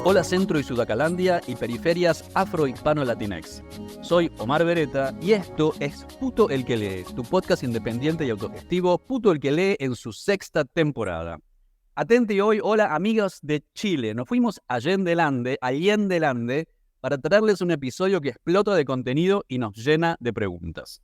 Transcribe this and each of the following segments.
Hola Centro y Sudacalandia y periferias afro-hispano-latinex. Soy Omar Beretta y esto es Puto el que lee, tu podcast independiente y autogestivo, Puto el que lee en su sexta temporada. Atente hoy, hola amigos de Chile, nos fuimos a Allende para traerles un episodio que explota de contenido y nos llena de preguntas.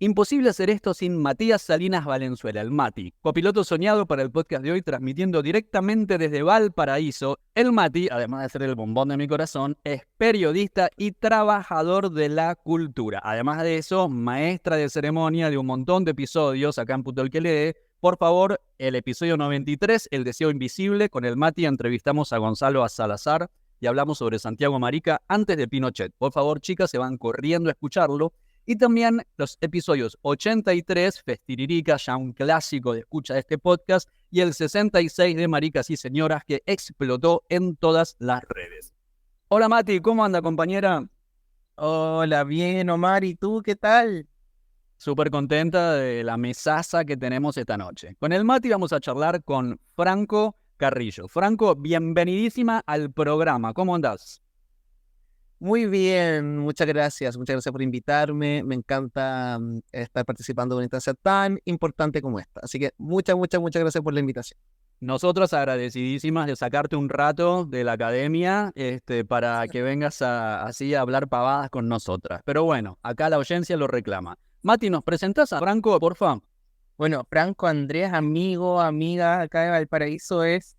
Imposible hacer esto sin Matías Salinas Valenzuela, el Mati, copiloto soñado para el podcast de hoy, transmitiendo directamente desde Valparaíso. El Mati, además de ser el bombón de mi corazón, es periodista y trabajador de la cultura. Además de eso, maestra de ceremonia de un montón de episodios acá en Puto el que lee. Por favor, el episodio 93, El Deseo Invisible, con el Mati entrevistamos a Gonzalo Salazar y hablamos sobre Santiago Marica antes de Pinochet. Por favor, chicas, se van corriendo a escucharlo. Y también los episodios 83, Festiririca, ya un clásico de escucha de este podcast, y el 66 de Maricas y Señoras, que explotó en todas las redes. Hola Mati, ¿cómo anda, compañera? Hola, bien, Omar, ¿y tú qué tal? Súper contenta de la mesaza que tenemos esta noche. Con el Mati vamos a charlar con Franco Carrillo. Franco, bienvenidísima al programa. ¿Cómo andás? Muy bien, muchas gracias por invitarme. Me encanta estar participando de una instancia tan importante como esta. Así que muchas gracias por la invitación. Nosotros agradecidísimas de sacarte un rato de la academia para que vengas así a hablar pavadas con nosotras. Pero bueno, acá la audiencia lo reclama. Mati, ¿nos presentás a Franco, por favor? Bueno, Franco Andrés, amiga acá de Valparaíso, es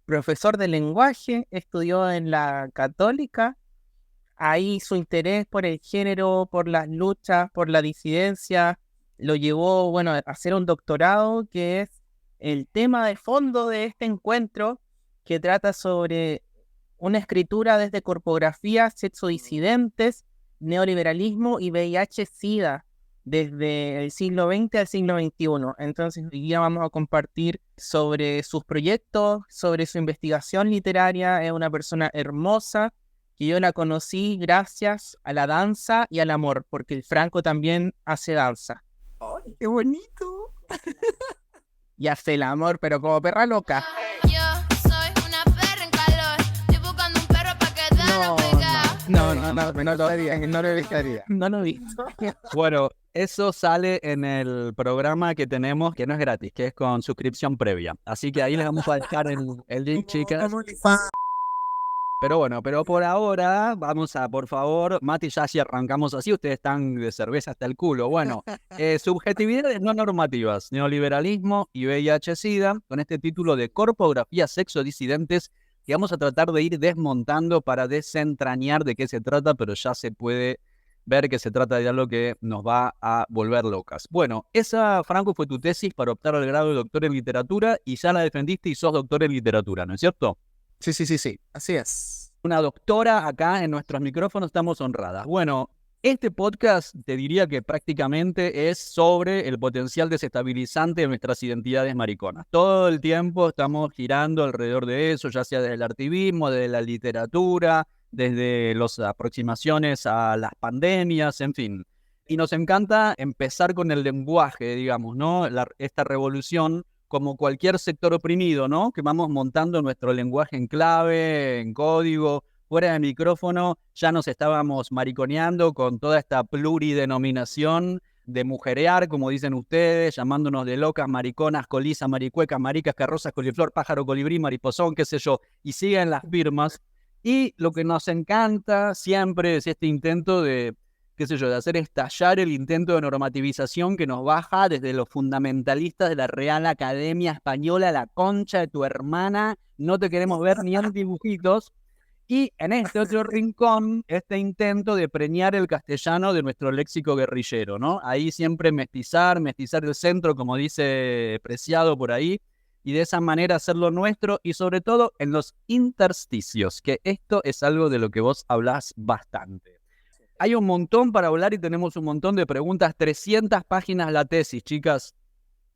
profesor de lenguaje, estudió en la Católica. Ahí su interés por el género, por las luchas, por la disidencia, lo llevó, a hacer un doctorado que es el tema de fondo de este encuentro, que trata sobre una escritura desde corpografía, sexodisidentes, neoliberalismo y VIH-Sida, desde el siglo XX al siglo XXI. Entonces, hoy día vamos a compartir sobre sus proyectos, sobre su investigación literaria. Es una persona hermosa, que yo la conocí gracias a la danza y al amor, porque el Franco también hace danza. ¡Ay, qué bonito! Y hace el amor, pero como perra loca. Yo soy una perra en calor. Estoy buscando un perro para quedarme pegado. No lo he visto. Bueno, eso sale en el programa que tenemos, que no es gratis, que es con suscripción previa. Así que ahí les vamos a dejar el link, chicas. Pero por ahora, vamos a, por favor, Mati, ya si arrancamos así, ustedes están de cerveza hasta el culo. Bueno, subjetividades no normativas, neoliberalismo y VIH-Sida, con este título de Corpografía Sexodisidentes, que vamos a tratar de ir desmontando para desentrañar de qué se trata, pero ya se puede ver que se trata de algo que nos va a volver locas. Bueno, esa, Franco, fue tu tesis para optar al grado de doctor en literatura y ya la defendiste y sos doctor en literatura, ¿no es cierto? Sí, así es. Una doctora acá en nuestros micrófonos, estamos honradas. Bueno, este podcast te diría que prácticamente es sobre el potencial desestabilizante de nuestras identidades mariconas. Todo el tiempo estamos girando alrededor de eso, ya sea desde el activismo, desde la literatura, desde las aproximaciones a las pandemias, en fin. Y nos encanta empezar con el lenguaje, digamos, ¿no? Esta revolución, como cualquier sector oprimido, ¿no? Que vamos montando nuestro lenguaje en clave, en código. Fuera de micrófono ya nos estábamos mariconeando con toda esta pluridenominación de mujerear, como dicen ustedes, llamándonos de locas, mariconas, colisas, maricuecas, maricas, carrozas, coliflor, pájaro, colibrí, mariposón, qué sé yo. Y siguen las firmas. Y lo que nos encanta siempre es este intento de hacer estallar el intento de normativización que nos baja desde los fundamentalistas de la Real Academia Española, la concha de tu hermana, no te queremos ver ni en dibujitos. Y en este otro rincón, este intento de preñar el castellano de nuestro léxico guerrillero, ¿no? Ahí siempre mestizar el centro, como dice Preciado por ahí, y de esa manera hacerlo nuestro, y sobre todo en los intersticios, que esto es algo de lo que vos hablás bastante. Hay un montón para hablar y tenemos un montón de preguntas. 300 páginas la tesis, chicas.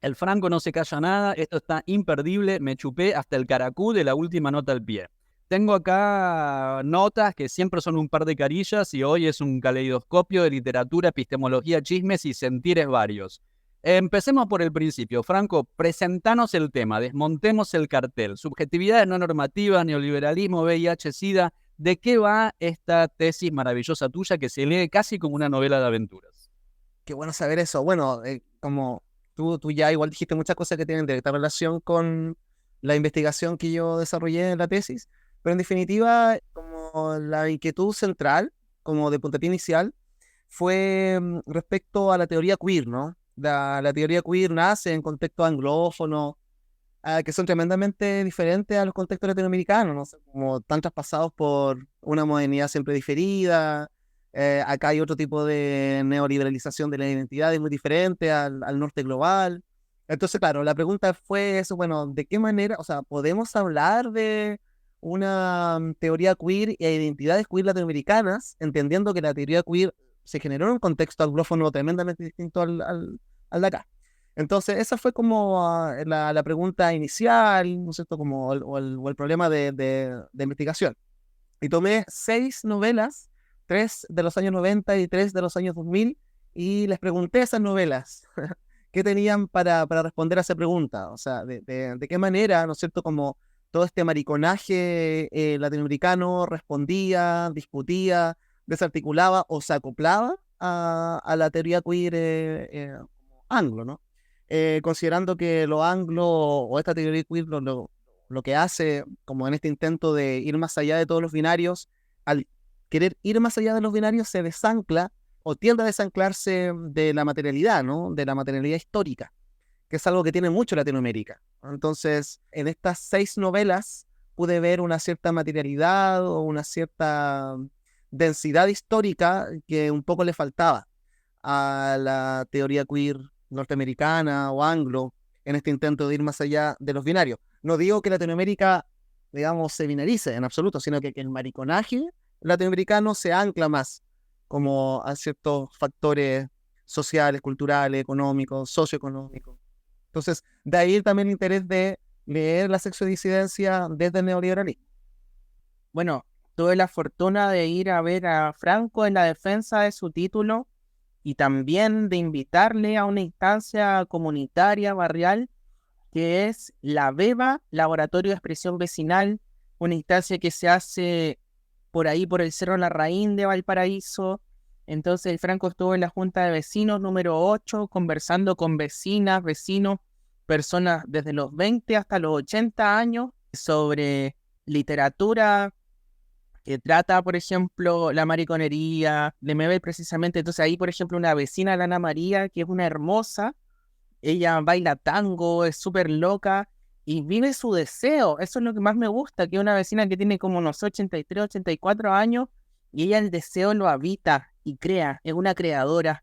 El Franco no se calla nada, esto está imperdible, me chupé hasta el caracú de la última nota al pie. Tengo acá notas que siempre son un par de carillas y hoy es un caleidoscopio de literatura, epistemología, chismes y sentires varios. Empecemos por el principio. Franco, presentanos el tema, desmontemos el cartel. Subjetividades no normativas, neoliberalismo, VIH, SIDA. ¿De qué va esta tesis maravillosa tuya que se lee casi como una novela de aventuras? Qué bueno saber eso. Bueno, como tú ya igual dijiste muchas cosas que tienen directa relación con la investigación que yo desarrollé en la tesis, pero en definitiva, como la inquietud central, como de puntapié inicial, fue respecto a la teoría queer, ¿no? La teoría queer nace en contextos anglófonos, que son tremendamente diferentes a los contextos latinoamericanos, ¿no? Como tan traspasados por una modernidad siempre diferida. Acá hay otro tipo de neoliberalización de la identidad muy diferente al norte global. Entonces, claro, la pregunta fue eso, bueno, ¿de qué manera, o sea, podemos hablar de una teoría queer e identidades queer latinoamericanas, entendiendo que la teoría queer se generó en un contexto anglófono tremendamente distinto al de acá? Entonces, esa fue como la pregunta inicial, ¿no es cierto? Como o el problema de investigación. Y tomé 6 novelas, 3 de los años 90 y 3 de los años 2000, y les pregunté a esas novelas qué tenían para responder a esa pregunta. O sea, de qué manera, ¿no es cierto? Como todo este mariconaje latinoamericano respondía, discutía, desarticulaba o se acoplaba a la teoría queer anglo, ¿no? Considerando que lo anglo o esta teoría queer lo que hace, como en este intento de ir más allá de todos los binarios, al querer ir más allá de los binarios, se desancla o tiende a desanclarse de la materialidad, ¿no? De la materialidad histórica, que es algo que tiene mucho Latinoamérica. Entonces, en estas 6 novelas pude ver una cierta materialidad o una cierta densidad histórica que un poco le faltaba a la teoría queer norteamericana o anglo en este intento de ir más allá de los binarios. No digo que Latinoamérica, digamos, se binarice en absoluto, sino que el mariconaje latinoamericano se ancla más como a ciertos factores sociales, culturales, económicos, socioeconómicos. Entonces, de ahí también el interés de leer la sexodisidencia desde el neoliberalismo. Bueno, tuve la fortuna de ir a ver a Franco en la defensa de su título y también de invitarle a una instancia comunitaria, barrial, que es la BEVA, Laboratorio de Expresión Vecinal, una instancia que se hace por ahí, por el Cerro Larraín de Valparaíso. Entonces el Franco estuvo en la Junta de Vecinos número 8, conversando con vecinas, vecinos, personas desde los 20 hasta los 80 años, sobre literatura que trata, por ejemplo, la mariconería, de Mebel precisamente. Entonces ahí, por ejemplo, una vecina, la Ana María, que es una hermosa, ella baila tango, es súper loca y vive su deseo. Eso es lo que más me gusta, que una vecina que tiene como unos 83, 84 años y ella el deseo lo habita y crea, es una creadora.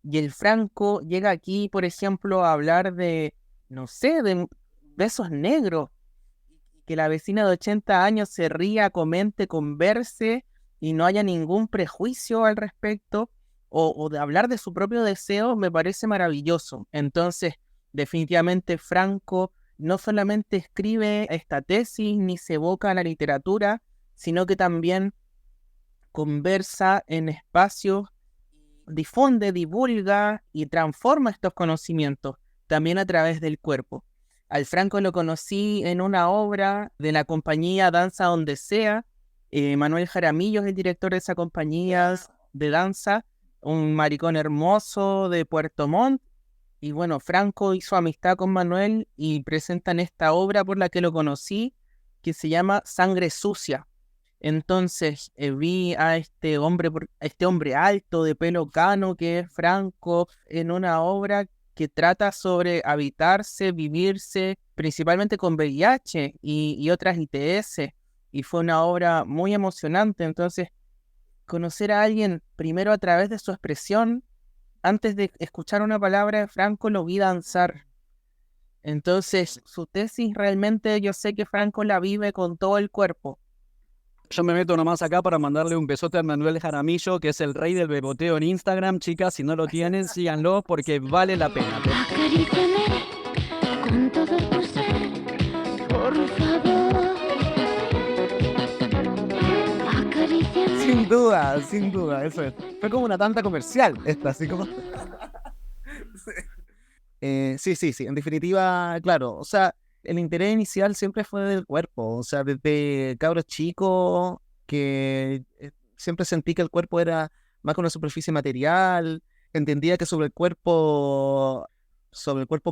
Y el Franco llega aquí, por ejemplo, a hablar de, no sé, de besos negros. Que la vecina de 80 años se ría, comente, converse y no haya ningún prejuicio al respecto o de hablar de su propio deseo, me parece maravilloso. Entonces, definitivamente Franco no solamente escribe esta tesis ni se evoca a la literatura, sino que también conversa en espacios, difunde, divulga y transforma estos conocimientos también a través del cuerpo. Al Franco lo conocí en una obra de la compañía Danza Donde Sea. Manuel Jaramillo es el director de esa compañía de danza, un maricón hermoso de Puerto Montt. Y bueno, Franco hizo amistad con Manuel y presentan esta obra por la que lo conocí, que se llama Sangre Sucia. Entonces vi a este hombre alto de pelo cano que es Franco en una obra que trata sobre habitarse, vivirse, principalmente con VIH y otras ITS, y fue una obra muy emocionante. Entonces, conocer a alguien primero a través de su expresión, antes de escuchar una palabra de Franco, lo vi danzar. Entonces, su tesis realmente yo sé que Franco la vive con todo el cuerpo. Yo me meto nomás acá para mandarle un besote a Manuel Jaramillo, que es el rey del beboteo en Instagram. Chicas, si no lo tienen, síganlo porque vale la pena. sin duda, eso es. Fue como una tanda comercial esta, así como... Sí, en definitiva, claro, o sea, el interés inicial siempre fue del cuerpo, o sea, desde cabro chico, que siempre sentí que el cuerpo era más que una superficie material, entendía que sobre el cuerpo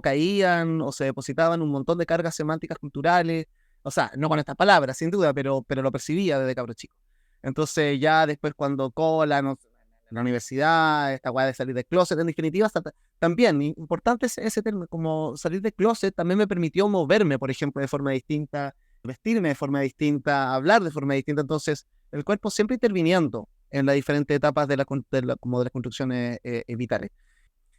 caían o se depositaban un montón de cargas semánticas culturales, o sea, no con estas palabras, sin duda, pero lo percibía desde cabro chico. Entonces ya después cuando cola, no sé, en la universidad, esta weá de salir del closet, en definitiva, también importante ese término, como salir del closet también me permitió moverme, por ejemplo, de forma distinta, vestirme de forma distinta, hablar de forma distinta. Entonces, el cuerpo siempre interviniendo en las diferentes etapas como de las construcciones vitales.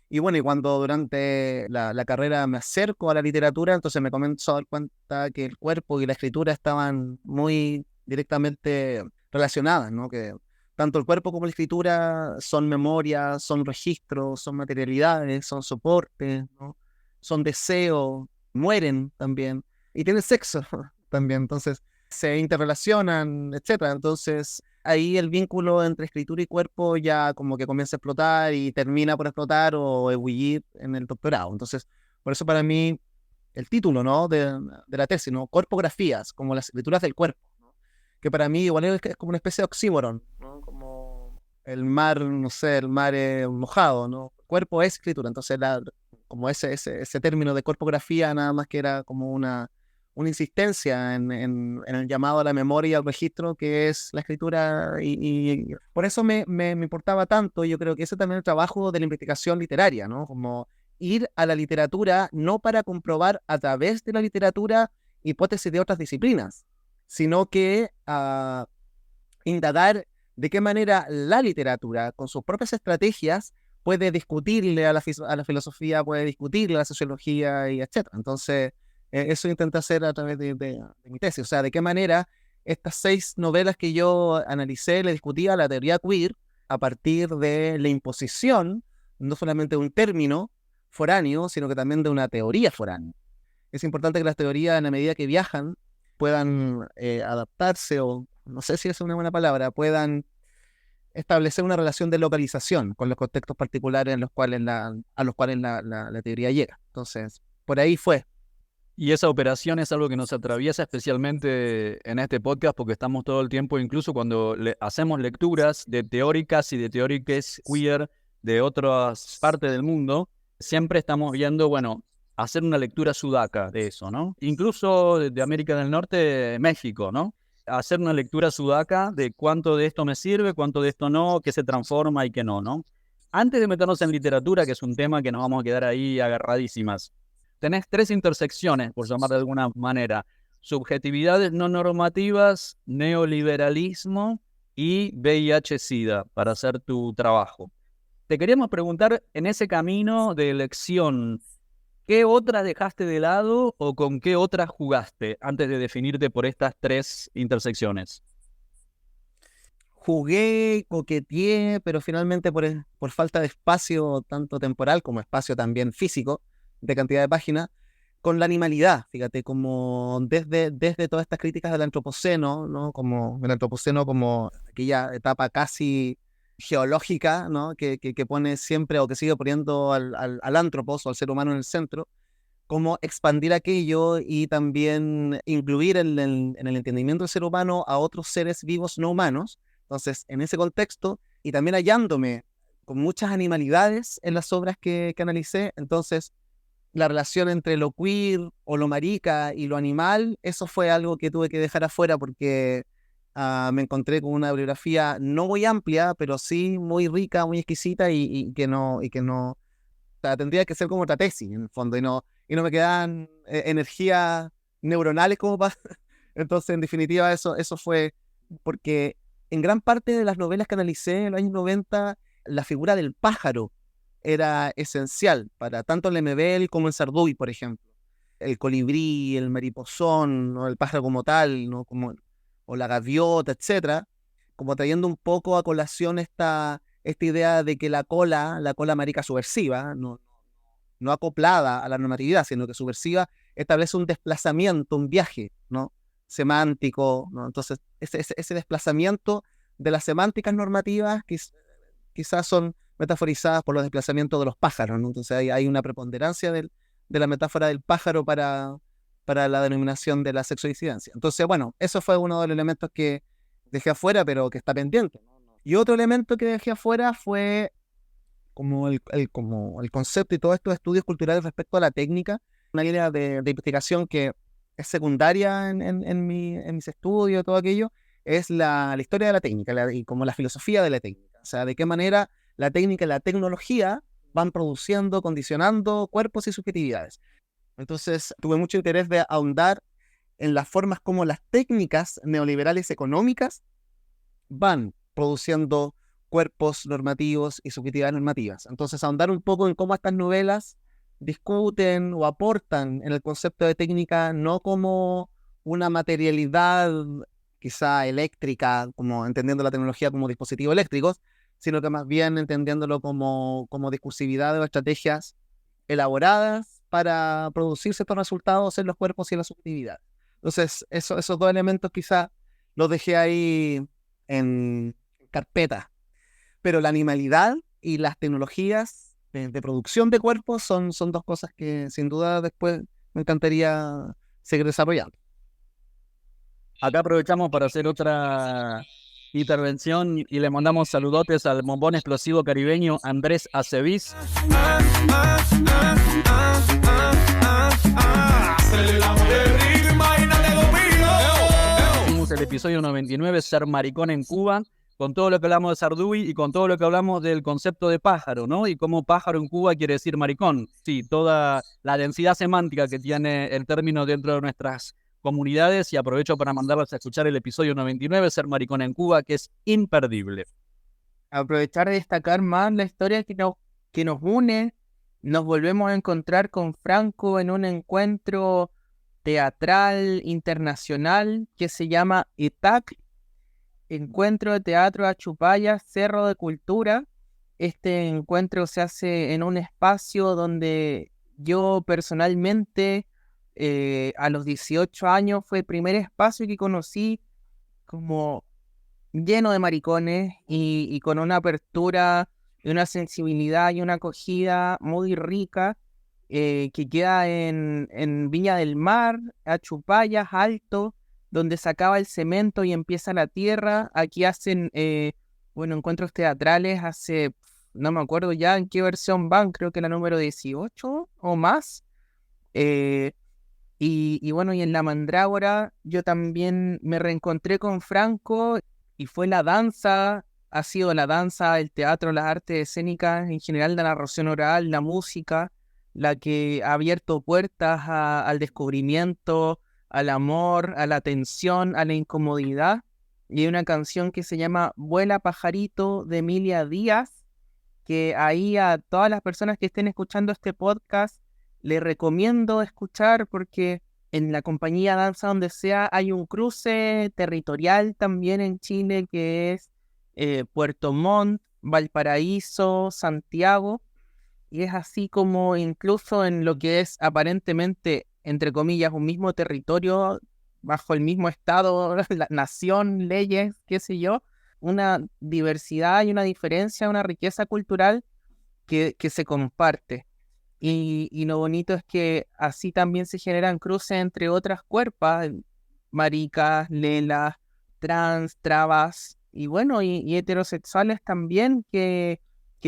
Y bueno, y cuando durante la carrera me acerco a la literatura, entonces me comienzo a dar cuenta que el cuerpo y la escritura estaban muy directamente relacionadas, ¿no? Que tanto el cuerpo como la escritura son memorias, son registros, son materialidades, son soportes, ¿no? Son deseos, mueren también, y tienen sexo también, entonces se interrelacionan, etcétera. Entonces ahí el vínculo entre escritura y cuerpo ya como que comienza a explotar y termina por explotar o ebullir en el doctorado. Entonces, por eso para mí el título, ¿no? de la tesis, ¿no? Corpografías, como las escrituras del cuerpo, ¿no? Que para mí igual es como una especie de oxímoron, ¿no? Como el mar, no sé, el mar mojado, ¿no? Cuerpo es escritura, entonces como ese término de corpografía nada más que era como una insistencia en el llamado a la memoria y al registro que es la escritura y por eso me importaba tanto. Yo creo que ese también es el trabajo de la investigación literaria, ¿no? Como ir a la literatura no para comprobar a través de la literatura hipótesis de otras disciplinas, sino que indagar de qué manera la literatura, con sus propias estrategias, puede discutirle a la filosofía, puede discutirle a la sociología y etcétera. Entonces, eso intenté hacer a través de mi tesis. O sea, de qué manera estas 6 novelas que yo analicé le discutía a la teoría queer a partir de la imposición, no solamente de un término foráneo, sino que también de una teoría foránea. Es importante que las teorías, en la medida que viajan, puedan adaptarse, o no sé si es una buena palabra, puedan establecer una relación de localización con los contextos particulares a los cuales la teoría llega. Entonces, por ahí fue. Y esa operación es algo que nos atraviesa especialmente en este podcast porque estamos todo el tiempo, incluso cuando hacemos lecturas de teóricas y de teóricas queer de otras partes del mundo, siempre estamos viendo, bueno, hacer una lectura sudaca de eso, ¿no? Incluso de América del Norte, México, ¿no? Hacer una lectura sudaca de cuánto de esto me sirve, cuánto de esto no, qué se transforma y qué no, ¿no? Antes de meternos en literatura, que es un tema que nos vamos a quedar ahí agarradísimas, tenés 3 intersecciones, por llamar de alguna manera: subjetividades no normativas, neoliberalismo y VIH-Sida, para hacer tu trabajo. Te queríamos preguntar, en ese camino de elección, ¿qué otras dejaste de lado o con qué otras jugaste antes de definirte por estas 3 intersecciones? Jugué, coqueteé, pero finalmente por falta de espacio, tanto temporal como espacio también físico, de cantidad de páginas, con la animalidad, fíjate, como desde todas estas críticas del antropoceno, ¿no? Como el antropoceno como aquella etapa casi geológica, ¿no? Que pone siempre o que sigue poniendo al antropos o al ser humano en el centro, como expandir aquello y también incluir en el entendimiento del ser humano a otros seres vivos no humanos. Entonces, en ese contexto, y también hallándome con muchas animalidades en las obras que analicé, entonces la relación entre lo queer o lo marica y lo animal, eso fue algo que tuve que dejar afuera porque me encontré con una bibliografía no muy amplia, pero sí muy rica, muy exquisita y que no, o sea, tendría que ser como otra tesis en el fondo y no me quedan energías neuronales como para... Entonces, en definitiva, eso fue porque en gran parte de las novelas que analicé en los años 90, la figura del pájaro era esencial para tanto el Lemebel como el Sarduy, por ejemplo. El colibrí, el mariposón, ¿no? El pájaro como tal, ¿no? O la gaviota, etcétera, como trayendo un poco a colación esta idea de que la cola marica subversiva, no acoplada a la normatividad, sino que subversiva, establece un desplazamiento, un viaje, ¿no? Semántico, ¿no? Entonces, ese desplazamiento de las semánticas normativas quizás son metaforizadas por los desplazamientos de los pájaros, ¿no? Entonces hay una preponderancia de la metáfora del pájaro para la denominación de la sexodisidencia. Entonces, bueno, eso fue uno de los elementos que dejé afuera, pero que está pendiente. Y otro elemento que dejé afuera fue como el concepto y todos estos estudios culturales respecto a la técnica, una línea de investigación que es secundaria en mis estudios, todo aquello, es la historia de la técnica y como la filosofía de la técnica. O sea, de qué manera la técnica y la tecnología van produciendo, condicionando cuerpos y subjetividades. Entonces, tuve mucho interés de ahondar en las formas como las técnicas neoliberales económicas van produciendo cuerpos normativos y subjetividades normativas. Entonces, ahondar un poco en cómo estas novelas discuten o aportan en el concepto de técnica no como una materialidad quizá eléctrica, como entendiendo la tecnología como dispositivos eléctricos, sino que más bien entendiéndolo como discursividad o estrategias elaboradas para producir ciertos resultados en los cuerpos y en la subjetividad. Entonces, esos dos elementos quizá los dejé ahí en carpeta. Pero la animalidad y las tecnologías de producción de cuerpos son dos cosas que sin duda después me encantaría seguir desarrollando. Acá aprovechamos para hacer otra intervención y le mandamos saludotes al bombón explosivo caribeño Andrés Acevis. Hicimos el episodio 99, Ser maricón en Cuba, con todo lo que hablamos de Sarduy y con todo lo que hablamos del concepto de pájaro, ¿no? Y cómo pájaro en Cuba quiere decir maricón. Sí, toda la densidad semántica que tiene el término dentro de nuestras comunidades, y aprovecho para mandarles a escuchar el episodio 99, Ser maricón en Cuba, que es imperdible. Aprovechar de destacar más la historia que nos une. Nos volvemos a encontrar con Franco en un encuentro teatral internacional que se llama ETAC, Encuentro de Teatro Achupaya, Cerro de Cultura. Este encuentro se hace en un espacio donde yo personalmente a los 18 años fue el primer espacio que conocí como lleno de maricones y con una apertura y una sensibilidad y una acogida muy rica que queda en Viña del Mar, Achupayas, Alto, donde se acaba el cemento y empieza la tierra. Aquí hacen, encuentros teatrales no me acuerdo ya en qué versión van, creo que la número 18 o más. Y en La Mandrágora yo también me reencontré con Franco y fue la danza, ha sido la danza, el teatro, las artes escénicas, en general la narración oral, la música, la que ha abierto puertas al descubrimiento, al amor, a la tensión, a la incomodidad. Y hay una canción que se llama Vuela Pajarito de Emilia Díaz, que ahí a todas las personas que estén escuchando este podcast les recomiendo escuchar, porque en la compañía Danza Donde Sea hay un cruce territorial también en Chile que es Puerto Montt, Valparaíso, Santiago, y es así como incluso en lo que es aparentemente, entre comillas, un mismo territorio, bajo el mismo estado, la nación, leyes, qué sé yo, una diversidad y una diferencia, una riqueza cultural que se comparte. Y lo bonito es que así también se generan cruces entre otras cuerpas, maricas, lelas, trans, trabas, y heterosexuales también que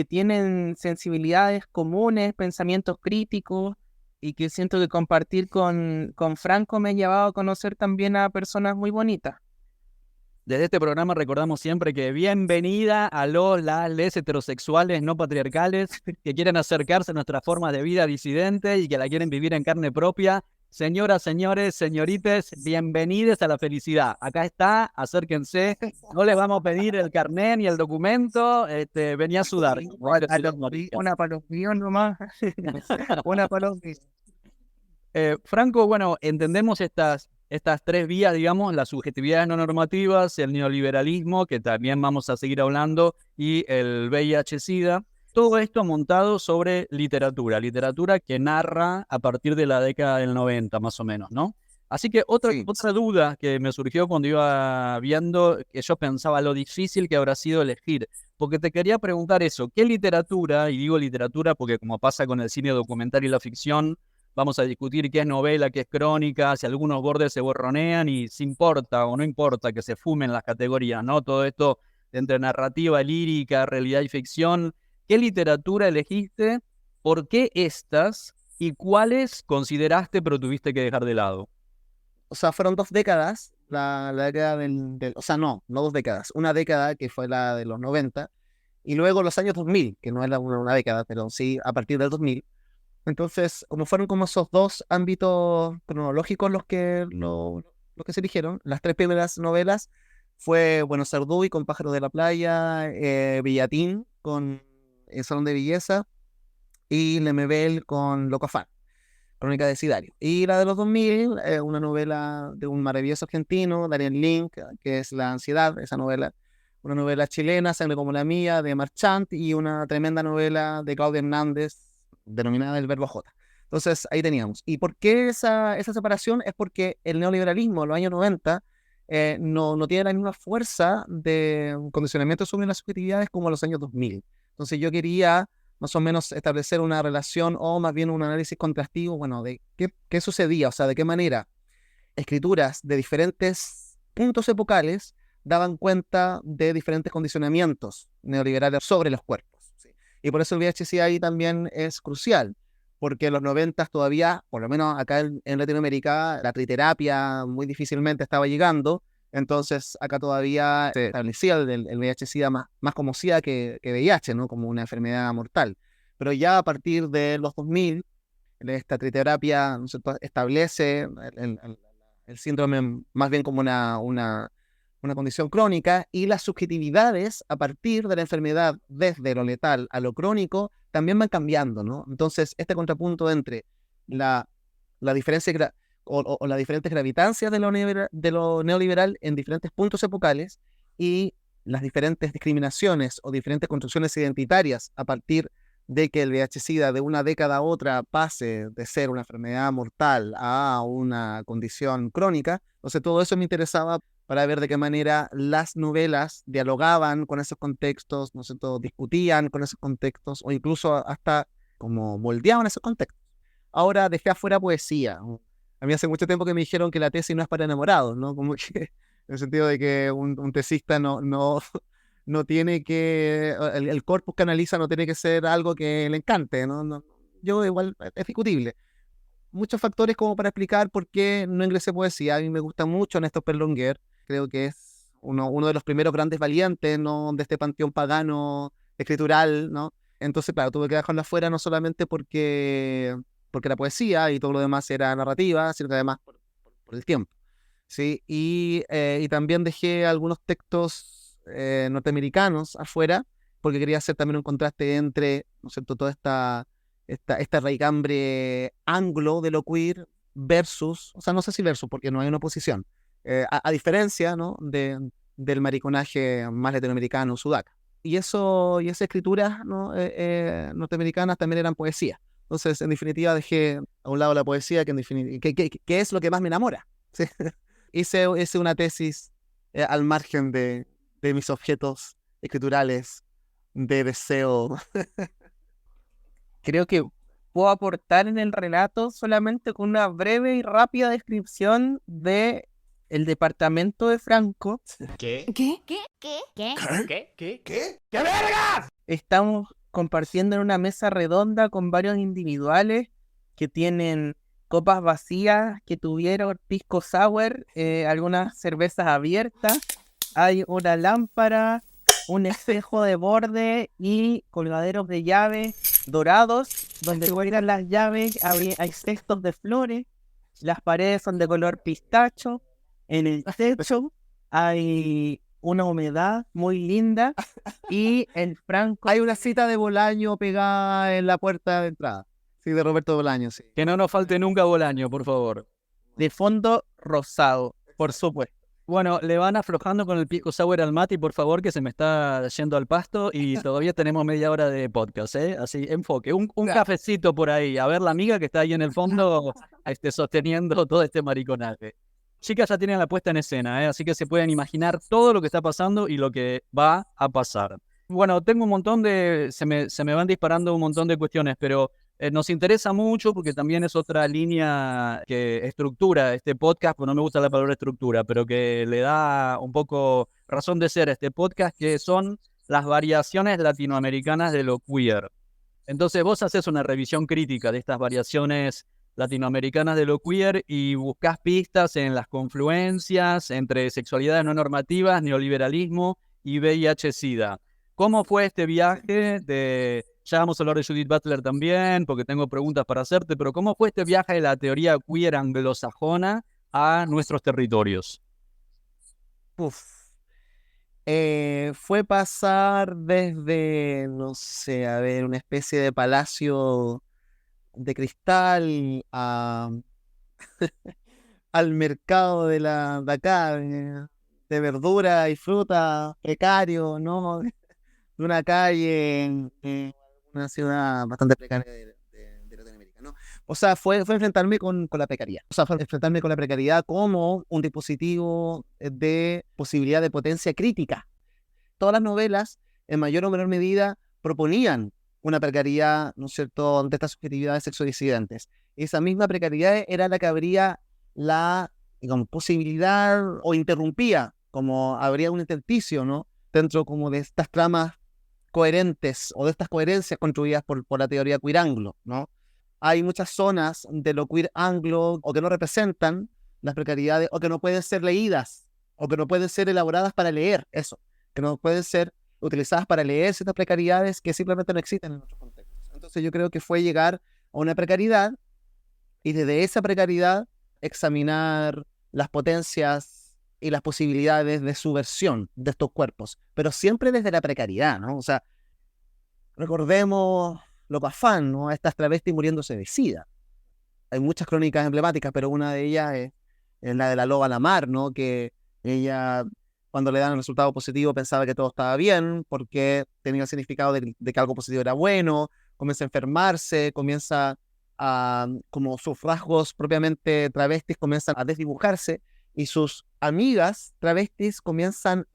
tienen sensibilidades comunes, pensamientos críticos, y que siento que compartir con Franco me ha llevado a conocer también a personas muy bonitas. Desde este programa recordamos siempre que bienvenida a las les heterosexuales no patriarcales que quieren acercarse a nuestras formas de vida disidente y que la quieren vivir en carne propia. Señoras, señores, señorites, bienvenidos a la felicidad. Acá está, acérquense. No les vamos a pedir el carnet ni el documento. Venía a sudar. Una para los míos nomás. Una para los míos. Franco, entendemos estas tres vías, digamos, las subjetividades no normativas, el neoliberalismo, que también vamos a seguir hablando, y el VIH-Sida. Todo esto montado sobre literatura que narra a partir de la década del 90, más o menos, ¿no? Así que otra Sí. duda que me surgió cuando iba viendo, que yo pensaba lo difícil que habrá sido elegir, porque te quería preguntar eso, ¿qué literatura? Y digo literatura porque como pasa con el cine documental y la ficción, vamos a discutir qué es novela, qué es crónica, si algunos bordes se borronean y si importa o no importa que se fumen las categorías, ¿no? Todo esto entre narrativa, lírica, realidad y ficción. ¿Qué literatura elegiste? ¿Por qué estas? ¿Y cuáles consideraste pero tuviste que dejar de lado? O sea, fueron 2 décadas, la década o sea, no 2 décadas, una década que fue la de los 90, y luego los años 2000, que no era una década, pero sí a partir del 2000. Entonces, como fueron como esos dos ámbitos cronológicos los que se eligieron, las 3 primeras novelas fue Bueno Sarduy con Pájaros de la Playa, Bellatín con El Salón de Belleza y Lemebel con Loco Afán, Crónica de Sidario. Y la de los 2000, una novela de un maravilloso argentino, Darien Link, que es La Ansiedad, esa novela. Una novela chilena, Sangre como la mía, de Marchant, y una tremenda novela de Claudia Hernández, denominada El Verbo J. Entonces, ahí teníamos. ¿Y por qué esa separación? Es porque el neoliberalismo en los años 90 no tiene la misma fuerza de condicionamiento sobre las subjetividades como en los años 2000. Entonces, yo quería más o menos establecer una relación o más bien un análisis contrastivo, bueno, de qué sucedía, o sea, de qué manera escrituras de diferentes puntos epocales daban cuenta de diferentes condicionamientos neoliberales sobre los cuerpos. ¿Sí? Y por eso el VHC ahí también es crucial, porque en los 90 todavía, por lo menos acá en Latinoamérica, la triterapia muy difícilmente estaba llegando. Entonces, acá todavía se establecía el VIH-Sida más como SIDA que VIH, ¿no? Como una enfermedad mortal. Pero ya a partir de los 2000, esta triterapia, ¿no es cierto?, establece el síndrome más bien como una condición crónica, y las subjetividades a partir de la enfermedad, desde lo letal a lo crónico, también van cambiando, ¿no? Entonces, este contrapunto entre la diferencia o las diferentes gravitancias de lo neoliberal en diferentes puntos epocales y las diferentes discriminaciones o diferentes construcciones identitarias a partir de que el VIH-Sida de una década a otra pase de ser una enfermedad mortal a una condición crónica. Entonces, todo eso me interesaba para ver de qué manera las novelas dialogaban con esos contextos, ¿no sé, todo discutían con esos contextos o incluso hasta como moldeaban esos contextos. Ahora dejé afuera poesía. A mí hace mucho tiempo que me dijeron que la tesis no es para enamorados, ¿no? Como que en el sentido de que un tesista no tiene que, el corpus que analiza no tiene que ser algo que le encante, ¿no? Yo igual es discutible. Muchos factores como para explicar por qué no ingresé poesía. A mí me gusta mucho Néstor Berlinguer, creo que es uno de los primeros grandes valientes, ¿no?, de este panteón pagano escritural, ¿no? Entonces, claro, tuve que dejarlo afuera no solamente porque la poesía y todo lo demás era narrativa, sino que además por el tiempo, ¿sí? Y también dejé algunos textos norteamericanos afuera, porque quería hacer también un contraste entre, ¿no es cierto?, toda esta raigambre anglo de lo queer versus, o sea, no sé si versus, porque no hay una oposición, a diferencia, ¿no?, del mariconaje más latinoamericano, sudaca. Y esas escrituras, ¿no?, norteamericanas también eran poesía. Entonces, en definitiva, dejé a un lado la poesía, que es lo que más me enamora. ¿Sí? Hice una tesis al margen de mis objetos escriturales de deseo. Creo que puedo aportar en el relato solamente con una breve y rápida descripción de el departamento de Franco. ¿Qué? ¿Qué? ¿Qué? ¿Qué? ¿Qué? ¿Qué? ¿Qué? ¿Qué? ¡Qué vergas! Estamos compartiendo en una mesa redonda con varios individuales que tienen copas vacías, que tuvieron pisco sour, algunas cervezas abiertas. Hay una lámpara, un espejo de borde y colgaderos de llaves dorados, donde se cuelgan las llaves. Hay cestos de flores, las paredes son de color pistacho. En el techo hay una humedad muy linda y el Franco... Hay una cita de Bolaño pegada en la puerta de entrada. Sí, de Roberto Bolaño, sí. Que no nos falte nunca Bolaño, por favor. de fondo rosado, por supuesto. Bueno, le van aflojando con el pisco sour al Mati, por favor, que se me está yendo al pasto y todavía tenemos media hora de podcast, ¿eh? Así, enfoque. Un cafecito por ahí. A ver la amiga que está ahí en el fondo sosteniendo todo este mariconaje. Chicas ya tienen la puesta en escena, ¿eh? Así que se pueden imaginar todo lo que está pasando y lo que va a pasar. Bueno, tengo un montón de... Se me van disparando un montón de cuestiones, pero nos interesa mucho porque también es otra línea que estructura este podcast, pues no me gusta la palabra estructura, pero que le da un poco razón de ser a este podcast, que son las variaciones latinoamericanas de lo queer. Entonces vos haces una revisión crítica de estas variaciones latinoamericanas de lo queer y buscás pistas en las confluencias entre sexualidades no normativas, neoliberalismo y VIH-Sida. ¿Cómo fue este viaje de... Ya vamos a hablar de Judith Butler también, porque tengo preguntas para hacerte, pero ¿cómo fue este viaje de la teoría queer anglosajona a nuestros territorios? Uf. Fue pasar desde, no sé, a ver, una especie de palacio de cristal al mercado de acá, de verdura y fruta precario, ¿no? De una calle en una ciudad bastante precaria de Latinoamérica, ¿no? O sea, fue enfrentarme con la precariedad. O sea, fue enfrentarme con la precariedad como un dispositivo de posibilidad de potencia crítica. Todas las novelas, en mayor o menor medida, proponían una precariedad, ¿no es cierto?, de estas subjetividades sexodisidentes. Esa misma precariedad era la que abría la, digamos, posibilidad o interrumpía, como habría un intersticio, ¿no?, dentro como de estas tramas coherentes o de estas coherencias construidas por la teoría queer anglo, ¿no? Hay muchas zonas de lo queer anglo o que no representan las precariedades o que no pueden ser leídas o que no pueden ser elaboradas para leer eso, que no pueden ser utilizadas para leer ciertas precariedades que simplemente no existen en otros contextos. Entonces yo creo que fue llegar a una precariedad y desde esa precariedad examinar las potencias y las posibilidades de subversión de estos cuerpos, pero siempre desde la precariedad, ¿no? O sea, recordemos Loco Afán, ¿no? Estas travestis muriéndose de sida. Hay muchas crónicas emblemáticas, pero una de ellas es la de la loba Lamar, ¿no? Que ella, cuando le dan el resultado positivo, pensaba que todo estaba bien, porque tenía el significado de que algo positivo era bueno, comienza a enfermarse, comienza a, como sus rasgos propiamente travestis comienzan a desdibujarse, y sus amigas travestis comienzan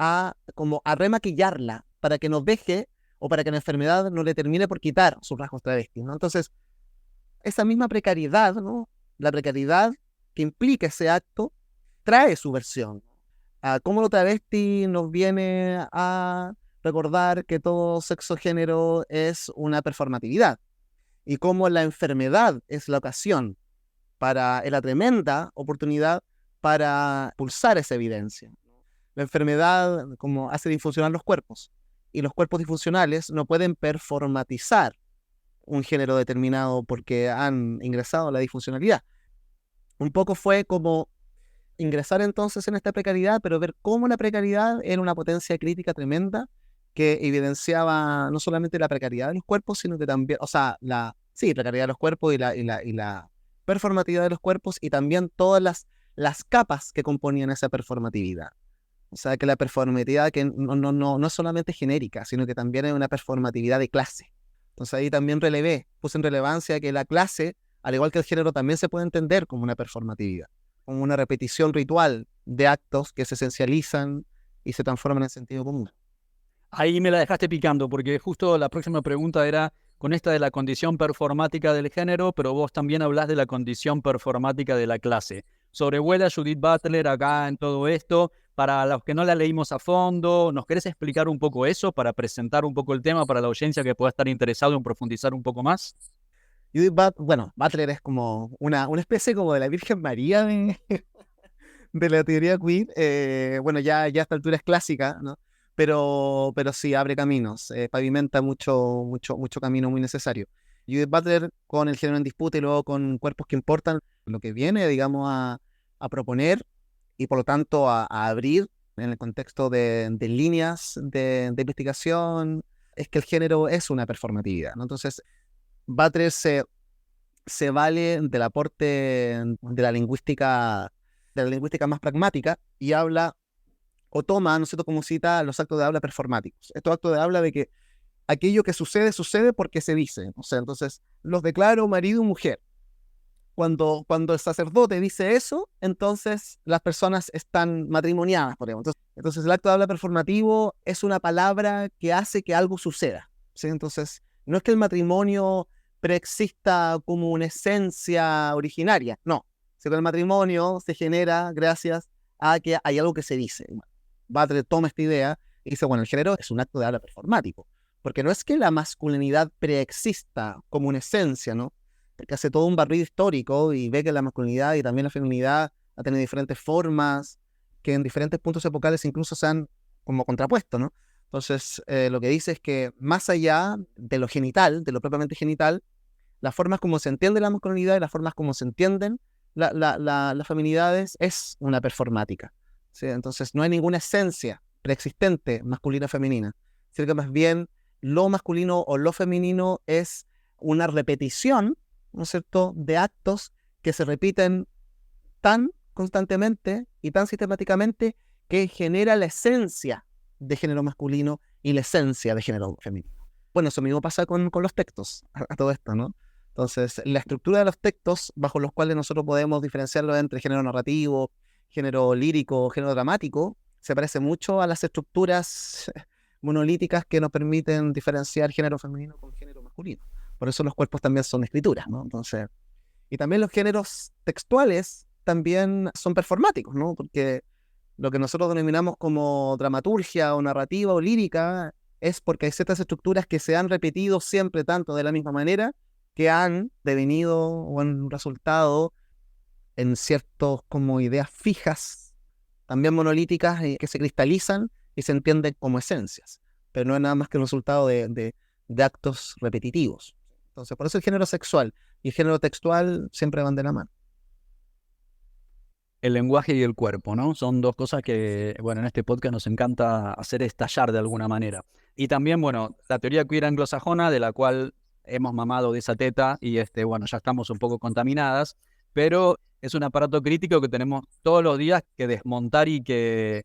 como a remaquillarla para que no deje o para que la enfermedad no le termine por quitar sus rasgos travestis, ¿no? Entonces, esa misma precariedad, ¿no? La precariedad que implica ese acto trae subversión. Cómo lo travesti nos viene a recordar que todo sexo género es una performatividad y cómo la enfermedad es la ocasión es la tremenda oportunidad para pulsar esa evidencia. La enfermedad como hace disfuncionar los cuerpos y los cuerpos disfuncionales no pueden performatizar un género determinado porque han ingresado a la disfuncionalidad. Un poco fue como ingresar entonces en esta precariedad, pero ver cómo la precariedad era una potencia crítica tremenda que evidenciaba no solamente la precariedad de los cuerpos, sino que también, o sea, precariedad de los cuerpos y la performatividad de los cuerpos y también todas las capas que componían esa performatividad. O sea, que la performatividad que no es solamente genérica, sino que también es una performatividad de clase. Entonces ahí también puse en relevancia que la clase, al igual que el género, también se puede entender como una performatividad, como una repetición ritual de actos que se esencializan y se transforman en sentido común. Ahí me la dejaste picando, porque justo la próxima pregunta era con esta de la condición performática del género, pero vos también hablás de la condición performática de la clase. Sobrevuela Judith Butler acá en todo esto. Para los que no la leímos a fondo, ¿nos querés explicar un poco eso para presentar un poco el tema para la audiencia que pueda estar interesado en profundizar un poco más? Butler es como una especie como de la Virgen María de la teoría queer. Bueno, ya a esta altura es clásica, ¿no? Pero sí abre caminos, pavimenta mucho camino muy necesario. Judith Butler, con el género en disputa y luego con Cuerpos que importan, lo que viene, digamos, a proponer y por lo tanto a abrir en el contexto de líneas de investigación, es que el género es una performatividad, ¿no? Entonces, Butler se vale del aporte de la lingüística de la lingüística más pragmática y habla o toma, ¿no es cierto?, como cita los actos de habla performáticos. Estos actos de habla de que aquello que sucede, sucede porque se dice. O sea, entonces, los declaro marido y mujer. Cuando el sacerdote dice eso, entonces las personas están matrimoniadas, por ejemplo. Entonces el acto de habla performativo es una palabra que hace que algo suceda, ¿sí? Entonces, no es que el matrimonio preexista como una esencia originaria, no. Sino que el matrimonio se genera gracias a que hay algo que se dice. Butler toma esta idea y dice, bueno, el género es un acto de habla performático, porque no es que la masculinidad preexista como una esencia, ¿no? Porque hace todo un barrido histórico y ve que la masculinidad y también la feminidad ha tenido diferentes formas, que en diferentes puntos epocales incluso se han como contrapuesto, ¿no? Entonces, lo que dice es que más allá de lo genital, de lo propiamente genital, las formas como se entiende la masculinidad y las formas como se entienden las feminidades es una performática, ¿sí? Entonces, no hay ninguna esencia preexistente masculina o femenina, sino que más bien lo masculino o lo femenino es una repetición, ¿no es cierto?, de actos que se repiten tan constantemente y tan sistemáticamente que genera la esencia de género masculino y la esencia de género femenino. Bueno, eso mismo pasa con los textos, a todo esto, ¿no? Entonces, la estructura de los textos bajo los cuales nosotros podemos diferenciarlo entre género narrativo, género lírico, género dramático, se parece mucho a las estructuras monolíticas que nos permiten diferenciar género femenino con género masculino. Por eso los cuerpos también son escrituras, ¿no? Entonces, y también los géneros textuales también son performáticos, ¿no? Porque lo que nosotros denominamos como dramaturgia o narrativa o lírica es porque hay ciertas estructuras que se han repetido siempre tanto de la misma manera que han devenido o han resultado en ciertos como ideas fijas, también monolíticas, que se cristalizan y se entienden como esencias, pero no es nada más que el resultado de actos repetitivos. Entonces, por eso el género sexual y el género textual siempre van de la mano. El lenguaje y el cuerpo, ¿no? Son dos cosas que, bueno, en este podcast nos encanta hacer estallar de alguna manera. Y también, bueno, la teoría queer anglosajona, de la cual hemos mamado de esa teta y, bueno, ya estamos un poco contaminadas, pero es un aparato crítico que tenemos todos los días que desmontar y que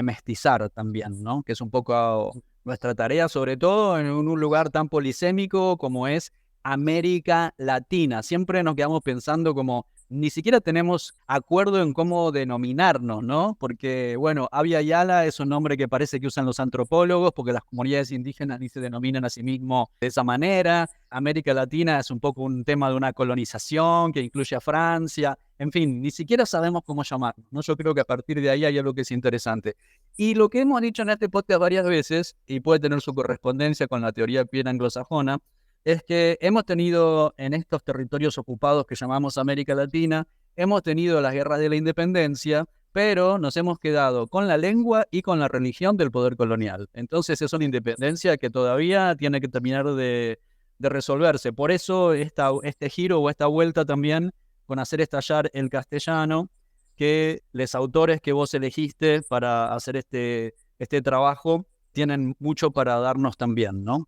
mestizar también, ¿no? Que es un poco nuestra tarea, sobre todo en un lugar tan polisémico como es América Latina. Siempre nos quedamos pensando como ni siquiera tenemos acuerdo en cómo denominarnos, ¿no? Porque, bueno, Abya Yala es un nombre que parece que usan los antropólogos porque las comunidades indígenas ni se denominan a sí mismos de esa manera. América Latina es un poco un tema de una colonización que incluye a Francia. En fin, ni siquiera sabemos cómo llamarnos, ¿no? Yo creo que a partir de ahí hay algo que es interesante. Y lo que hemos dicho en este podcast varias veces, y puede tener su correspondencia con la teoría queer anglosajona, es que hemos tenido en estos territorios ocupados que llamamos América Latina, hemos tenido las guerras de la independencia, pero nos hemos quedado con la lengua y con la religión del poder colonial. Entonces es una independencia que todavía tiene que terminar de resolverse. Por eso este giro o esta vuelta también con hacer estallar el castellano, que los autores que vos elegiste para hacer este trabajo tienen mucho para darnos también, ¿no?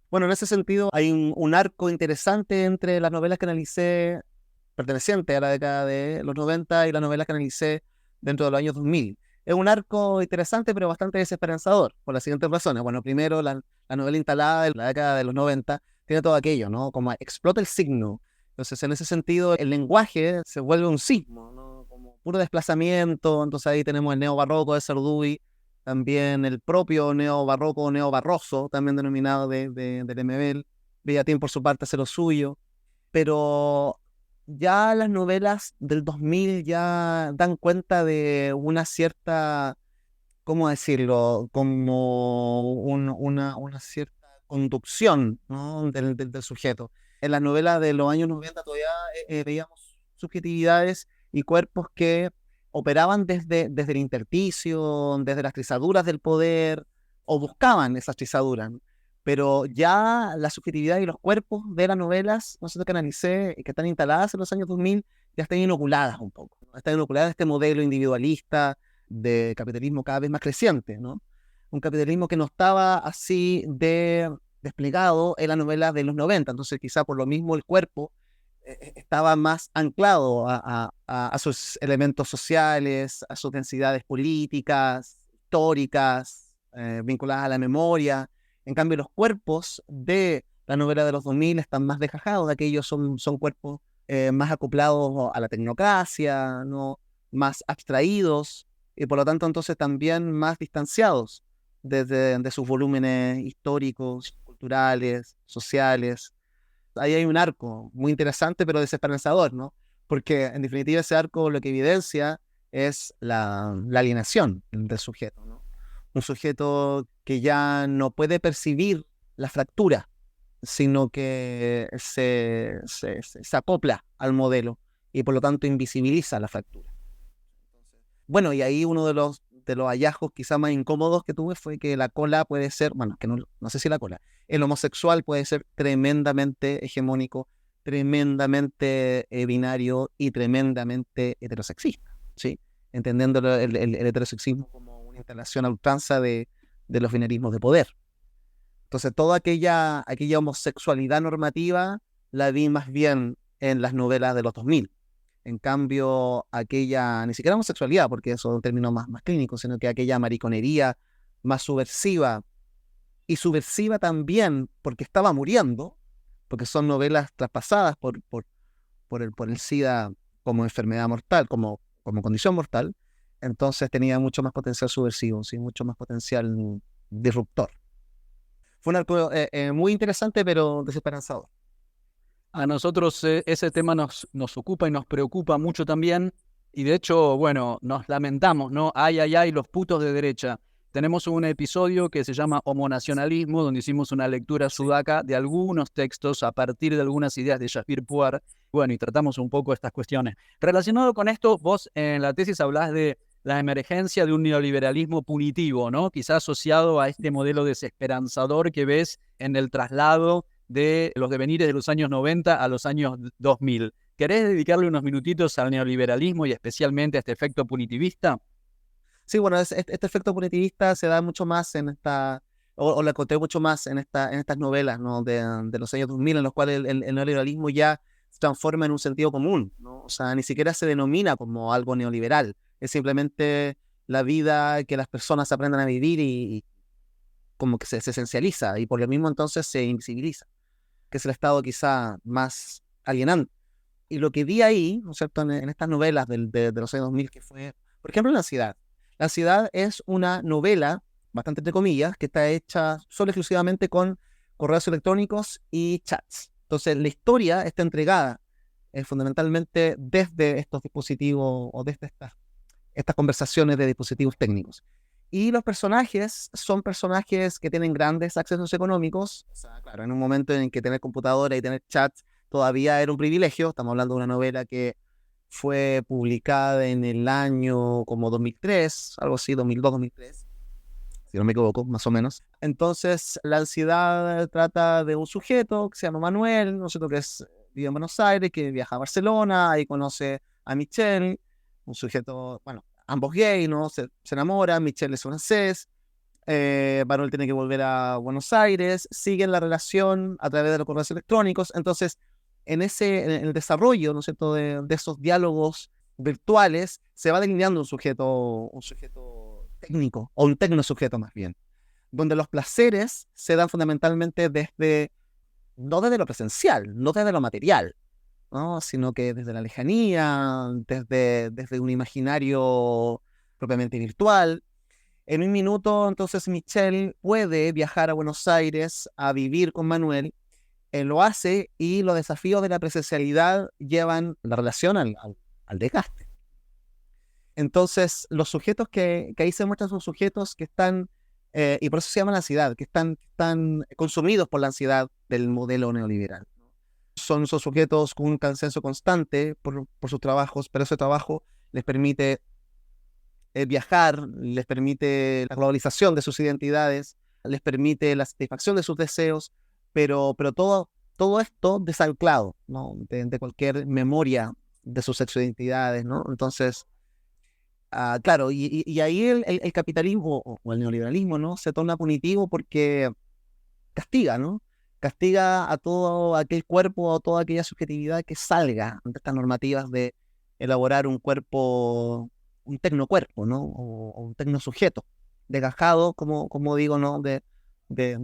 Bueno, en ese sentido hay un arco interesante entre las novelas que analicé pertenecientes a la década de los 90 y las novelas que analicé dentro de los años 2000. Es un arco interesante pero bastante desesperanzador por las siguientes razones. Bueno, primero, la novela instalada en la década de los 90 tiene todo aquello, ¿no? Como explota el signo. Entonces, en ese sentido, el lenguaje se vuelve un sismo, ¿no? Como puro desplazamiento. Entonces ahí tenemos el neobarroco de Sarduy, también el propio neobarroco, neobarroso, también denominado de Lemebel. Bellatín, por su parte, hace lo suyo. Pero ya las novelas del 2000 ya dan cuenta de una cierta, ¿cómo decirlo? Como una cierta conducción, ¿no? del sujeto. En las novelas de los años 90 todavía veíamos subjetividades y cuerpos que operaban desde el intersticio, desde las trizaduras del poder, o buscaban esas trizaduras. Pero ya la subjetividad y los cuerpos de las novelas, nosotros que analicé y que están instaladas en los años 2000, ya están inoculadas un poco, ¿no? Están inoculadas este modelo individualista de capitalismo cada vez más creciente, ¿no? Un capitalismo que no estaba así desplegado en la novela de los 90, entonces quizá por lo mismo el cuerpo estaba más anclado a sus elementos sociales, a sus densidades políticas, históricas, vinculadas a la memoria. En cambio, los cuerpos de la novela de los 2000 están más desgajados, aquellos son cuerpos más acoplados a la tecnocracia, ¿no? Más abstraídos y por lo tanto entonces también más distanciados de sus volúmenes históricos, culturales, sociales. Ahí hay un arco muy interesante pero desesperanzador, ¿no? Porque en definitiva ese arco lo que evidencia es la alienación del sujeto, ¿no? Un sujeto que ya no puede percibir la fractura, sino que se acopla al modelo y por lo tanto invisibiliza la fractura. Bueno, y ahí uno de los hallazgos quizá más incómodos que tuve fue que la cola puede ser, bueno, que no sé si la cola, el homosexual puede ser tremendamente hegemónico, tremendamente binario y tremendamente heterosexista, ¿sí? Entendiendo el heterosexismo como una instalación a ultranza de los binarismos de poder. Entonces, toda aquella homosexualidad normativa la vi más bien en las novelas de los 2000. En cambio, aquella, ni siquiera homosexualidad, porque eso es un término más clínico, sino que aquella mariconería más subversiva, y subversiva también porque estaba muriendo, porque son novelas traspasadas por el SIDA como enfermedad mortal, como condición mortal, entonces tenía mucho más potencial subversivo, ¿sí? Mucho más potencial disruptor. Fue un arco muy interesante, pero desesperanzador. A nosotros ese tema nos ocupa y nos preocupa mucho también. Y de hecho, bueno, nos lamentamos, ¿no? Ay, los putos de derecha. Tenemos un episodio que se llama Homonacionalismo, donde hicimos una lectura sudaca de algunos textos a partir de algunas ideas de Shakespeare Puar. Bueno, y tratamos un poco estas cuestiones. Relacionado con esto, vos en la tesis hablás de la emergencia de un neoliberalismo punitivo, ¿no? Quizás asociado a este modelo desesperanzador que ves en el traslado de los devenires de los años 90 a los años 2000. ¿Querés dedicarle unos minutitos al neoliberalismo y especialmente a este efecto punitivista? Sí, bueno, este efecto punitivista se da mucho más en o lo encontré mucho más en estas novelas, ¿no? de los años 2000, en los cuales el neoliberalismo ya se transforma en un sentido común, ¿no? O sea, ni siquiera se denomina como algo neoliberal, es simplemente la vida que las personas aprendan a vivir y como que se esencializa y por lo mismo entonces se invisibiliza, que es el estado quizá más alienante. Y lo que vi ahí, ¿no es cierto?, en estas novelas de los años 2000, que fue, por ejemplo, La Ansiedad. La Ansiedad es una novela, bastante entre comillas, que está hecha solo exclusivamente con correos electrónicos y chats. Entonces, la historia está entregada fundamentalmente desde estos dispositivos o desde estas conversaciones de dispositivos técnicos. Y los personajes son personajes que tienen grandes accesos económicos. O sea, claro, en un momento en que tener computadora y tener chats todavía era un privilegio. Estamos hablando de una novela que fue publicada en el año como 2003, algo así, 2002, 2003, si no me equivoco, más o menos. Entonces, La Ansiedad trata de un sujeto que se llama Manuel, ¿no es cierto?, vive en Buenos Aires, que viaja a Barcelona, ahí conoce a Michelle, un sujeto, bueno, ambos gay, ¿no? Se enamoran, Michelle es francés, Manuel tiene que volver a Buenos Aires, siguen la relación a través de los correos electrónicos. Entonces, en el desarrollo, ¿no es cierto?, de esos diálogos virtuales, se va delineando un sujeto técnico, o un tecnosujeto más bien, donde los placeres se dan fundamentalmente no desde lo presencial, no desde lo material, ¿no?, sino que desde la lejanía, desde un imaginario propiamente virtual. En un minuto, entonces, Michelle puede viajar a Buenos Aires a vivir con Manuel. Él lo hace y los desafíos de la presencialidad llevan la relación al desgaste. Entonces, los sujetos que ahí se muestran son sujetos que están, y por eso se llama la ansiedad, que están consumidos por la ansiedad del modelo neoliberal. Son sujetos con un cansancio constante por sus trabajos, pero ese trabajo les permite viajar, les permite la globalización de sus identidades, les permite la satisfacción de sus deseos, pero todo esto desanclado, ¿no?, de cualquier memoria de sus sexoidentidades, ¿no? Entonces, claro, y ahí el capitalismo o el neoliberalismo, ¿no?, se torna punitivo porque castiga, ¿no? castiga a todo aquel cuerpo o toda aquella subjetividad que salga de estas normativas de elaborar un cuerpo, un tecnocuerpo, ¿no? O un tecnosujeto, desgajado, como digo, ¿no? De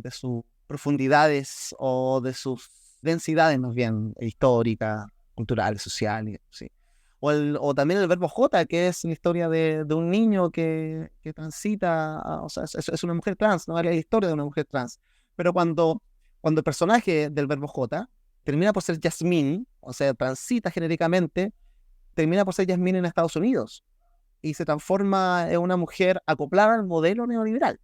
sus profundidades o de sus densidades más bien históricas, culturales, sociales, sí. O también el verbo J, que es la historia de un niño que transita, o sea, es una mujer trans, ¿no? Es la historia de una mujer trans. Pero cuando el personaje del verbo J termina por ser Yasmín, o sea, transita genéricamente, termina por ser Yasmín en Estados Unidos y se transforma en una mujer acoplada al modelo neoliberal.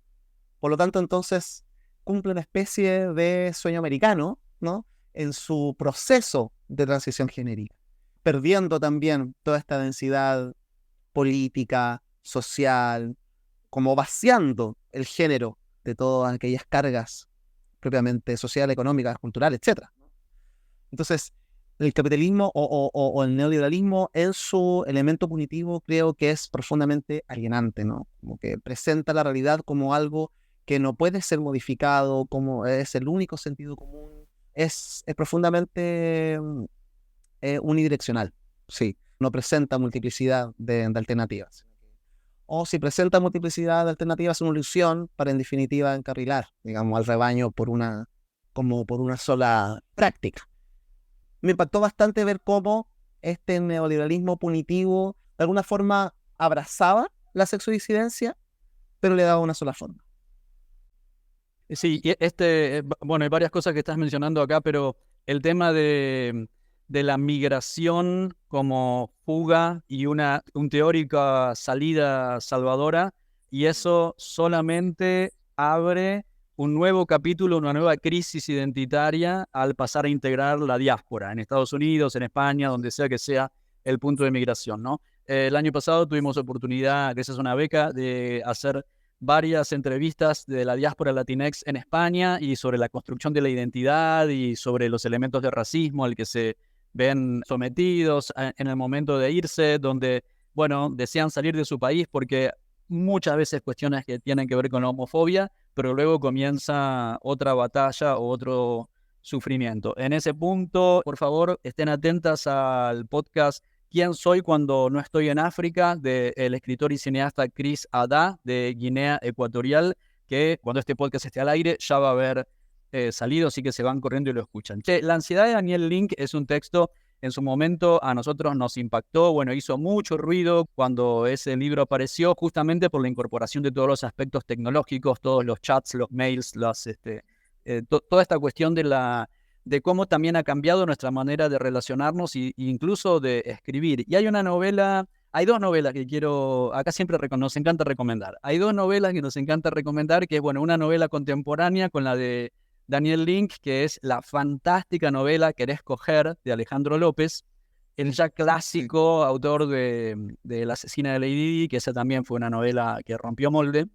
Por lo tanto, entonces, cumple una especie de sueño americano, ¿no? En su proceso de transición genérica, perdiendo también toda esta densidad política, social, como vaciando el género de todas aquellas cargas propiamente sociales, económicas, culturales, etc. Entonces, el capitalismo o el neoliberalismo en su elemento punitivo creo que es profundamente alienante, ¿no? Como que presenta la realidad como algo que no puede ser modificado, como es el único sentido común, es profundamente unidireccional, sí, no presenta multiplicidad de alternativas. O si presenta multiplicidad de alternativas, es una ilusión para en definitiva encarrilar, digamos, al rebaño por una sola práctica. Me impactó bastante ver cómo este neoliberalismo punitivo de alguna forma abrazaba la sexodisidencia, pero le daba una sola forma. Sí, y bueno, hay varias cosas que estás mencionando acá, pero el tema de la migración como fuga y una teórica salida salvadora, y eso solamente abre un nuevo capítulo, una nueva crisis identitaria al pasar a integrar la diáspora en Estados Unidos, en España, donde sea que sea el punto de migración, ¿no? El año pasado tuvimos oportunidad, gracias a una beca, de hacer varias entrevistas de la diáspora latinex en España y sobre la construcción de la identidad y sobre los elementos de racismo al que se ven sometidos en el momento de irse, donde, bueno, desean salir de su país porque muchas veces cuestiones que tienen que ver con la homofobia, pero luego comienza otra batalla o otro sufrimiento. En ese punto, por favor, estén atentas al podcast ¿Quién soy cuando no estoy en África?, del escritor y cineasta Chris Ada, de Guinea Ecuatorial, que cuando este podcast esté al aire ya va a haber salido, así que se van corriendo y lo escuchan. La ansiedad de Daniel Link es un texto, en su momento a nosotros nos impactó, bueno, hizo mucho ruido cuando ese libro apareció, justamente por la incorporación de todos los aspectos tecnológicos, todos los chats, los mails, toda esta cuestión de cómo también ha cambiado nuestra manera de relacionarnos e incluso de escribir. Y hay dos novelas que acá siempre nos encanta recomendar. Hay dos novelas que nos encanta recomendar, que es, bueno, una novela contemporánea con la de Daniel Link, que es la fantástica novela Querés coger, de Alejandro López, el ya clásico autor de La asesina de Lady Di, que esa también fue una novela que rompió molde.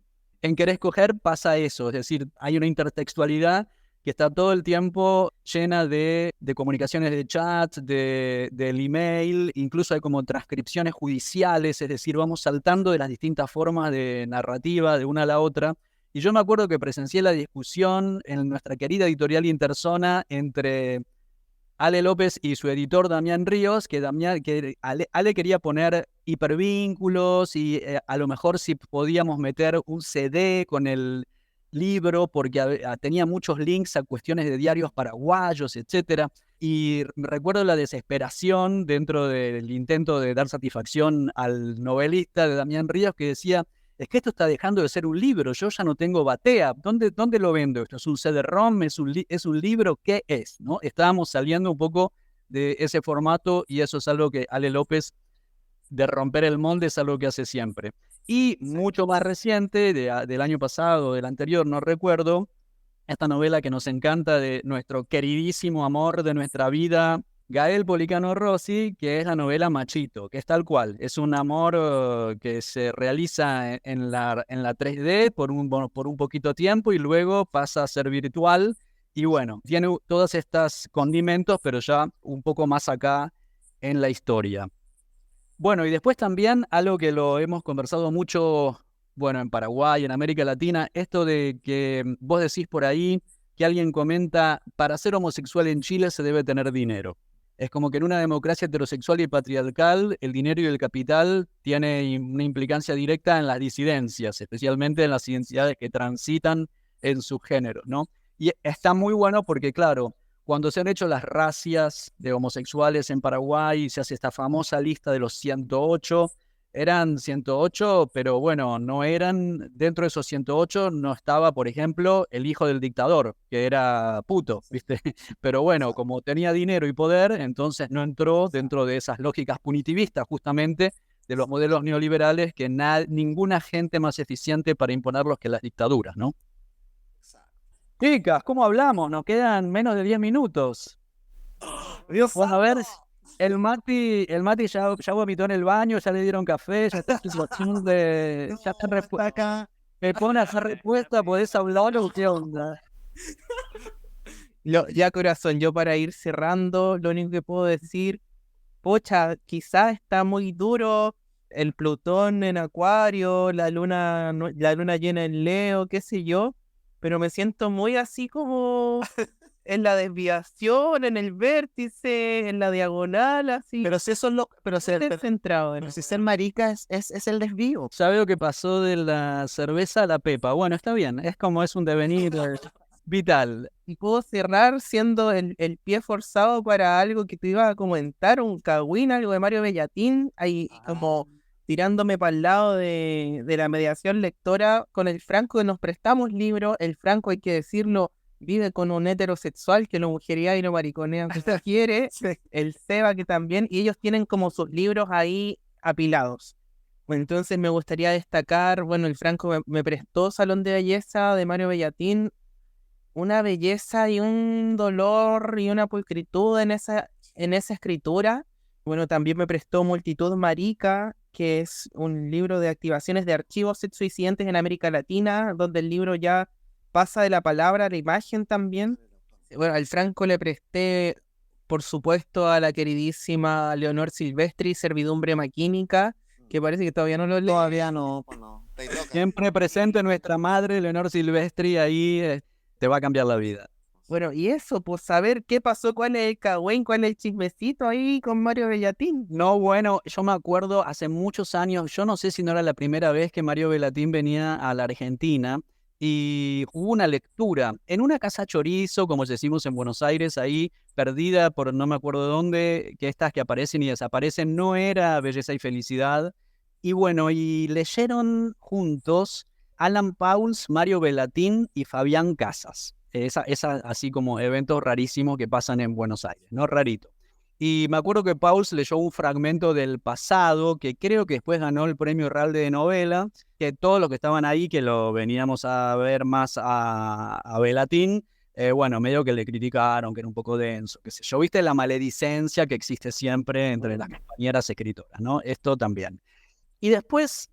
En Querés coger pasa eso, es decir, hay una intertextualidad que está todo el tiempo llena de comunicaciones de chat, del email, incluso hay como transcripciones judiciales, es decir, vamos saltando de las distintas formas de narrativa de una a la otra. Y yo me acuerdo que presencié la discusión en nuestra querida editorial Interzona entre Ale López y su editor Damián Ríos, que Ale quería poner hipervínculos y a lo mejor si podíamos meter un CD con el libro, porque tenía muchos links a cuestiones de diarios paraguayos, etc. Y recuerdo la desesperación dentro del intento de dar satisfacción al novelista de Damián Ríos, que decía, es que esto está dejando de ser un libro, yo ya no tengo batea, ¿dónde lo vendo esto? ¿Es un CD-ROM? ¿Es un libro? ¿Qué es? ¿No? Estábamos saliendo un poco de ese formato y eso es algo que Ale López, de romper el molde, es algo que hace siempre. Y mucho más reciente, del año pasado, del anterior, no recuerdo, esta novela que nos encanta de nuestro queridísimo amor de nuestra vida, Gael Policano Rossi, que es la novela Machito, que es tal cual. Es un amor que se realiza en la 3D por un poquito tiempo y luego pasa a ser virtual. Y bueno, tiene todos estos condimentos, pero ya un poco más acá en la historia. Bueno, y después también algo que lo hemos conversado mucho, bueno, en Paraguay, en América Latina, esto de que vos decís por ahí que alguien comenta, para ser homosexual en Chile se debe tener dinero. Es como que en una democracia heterosexual y patriarcal, el dinero y el capital tienen una implicancia directa en las disidencias, especialmente en las identidades que transitan en sus géneros, ¿no? Y está muy bueno porque, claro, cuando se han hecho las racias de homosexuales en Paraguay, se hace esta famosa lista de los 108, eran 108, pero bueno, no eran, dentro de esos 108 no estaba, por ejemplo, el hijo del dictador, que era puto, ¿viste? Pero bueno, como tenía dinero y poder, entonces no entró dentro de esas lógicas punitivistas, justamente, de los modelos neoliberales, que ninguna gente más eficiente para imponerlos que las dictaduras, ¿no? Chicas, ¿cómo hablamos? Nos quedan menos de 10 minutos. Dios Bueno, a ver, el Mati ya vomitó en el baño, ya le dieron café, ya está en situación de... Ya está acá. me pone a hacer respuesta, ¿podés hablar o qué onda? Ya, corazón, yo para ir cerrando, lo único que puedo decir, pocha, quizás está muy duro el Plutón en Acuario, la luna llena en Leo, qué sé yo, pero me siento muy así como en la desviación, en el vértice, en la diagonal, así. Pero si eso es lo. Pero Centrado en si ser marica es el desvío. ¿Sabe lo que pasó de la cerveza a la pepa? Bueno, está bien, es como es un devenir vital. Y puedo cerrar siendo el pie forzado para algo que te iba a comentar, un cagüín, algo de Mario Bellatín, ahí como tirándome para el lado de la mediación lectora con el Franco, que nos prestamos libros. El Franco, hay que decirlo, vive con un heterosexual que lo mujería y lo mariconea que se quiere, el Seba que también, y ellos tienen como sus libros ahí apilados. Entonces me gustaría destacar, bueno, el Franco me prestó Salón de Belleza de Mario Bellatín, una belleza y un dolor y una pulcritud en esa escritura. Bueno, también me prestó Multitud Marica, que es un libro de activaciones de archivos sexoincidentes en América Latina, donde el libro ya pasa de la palabra a la imagen también. Bueno, al Franco le presté, por supuesto, a la queridísima Leonor Silvestri, Servidumbre Maquínica, que parece que todavía no lo leo. Todavía no. Pues no. Siempre presente nuestra madre, Leonor Silvestri, ahí te va a cambiar la vida. Bueno, y eso, pues saber qué pasó, cuál es el cagüín, cuál es el chismecito ahí con Mario Bellatín. No, bueno, yo me acuerdo hace muchos años, yo no sé si no era la primera vez que Mario Bellatín venía a la Argentina y hubo una lectura en una casa chorizo, como decimos en Buenos Aires, ahí perdida por no me acuerdo dónde, que estas que aparecen y desaparecen, no era Belleza y Felicidad. Y bueno, y leyeron juntos Alan Pauls, Mario Bellatín y Fabián Casas. Esa así como eventos rarísimos que pasan en Buenos Aires, ¿no? Rarito. Y me acuerdo que Pauls leyó un fragmento del pasado, que creo que después ganó el premio Ralde de novela, que todos los que estaban ahí, que lo veníamos a ver más a Bellatín, bueno, medio que le criticaron, que era un poco denso, qué sé yo. ¿Viste la maledicencia que existe siempre entre las compañeras escritoras, ¿no? Esto también. Y después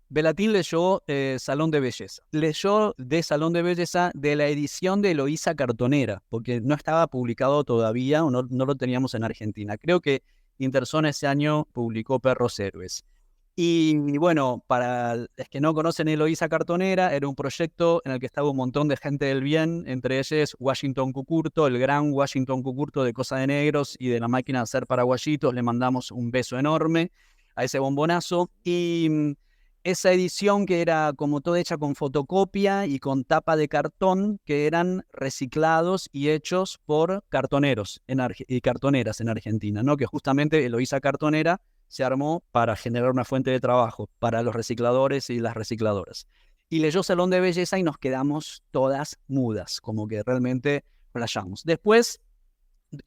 Bellatín leyó Salón de Belleza. Leyó de Salón de Belleza de la edición de Eloísa Cartonera, porque no estaba publicado todavía o no lo teníamos en Argentina. Creo que Interzona ese año publicó Perros Héroes. Y bueno, para los que no conocen Eloísa Cartonera, era un proyecto en el que estaba un montón de gente del bien, entre ellos Washington Cucurto, el gran Washington Cucurto de Cosa de Negros y de La Máquina de Hacer Paraguayitos. Le mandamos un beso enorme a ese bombonazo. Y esa edición que era como toda hecha con fotocopia y con tapa de cartón, que eran reciclados y hechos por cartoneros y cartoneras en Argentina, ¿no? Que justamente Eloísa Cartonera se armó para generar una fuente de trabajo para los recicladores y las recicladoras. Y leyó Salón de Belleza y nos quedamos todas mudas, como que realmente flasheamos. Después,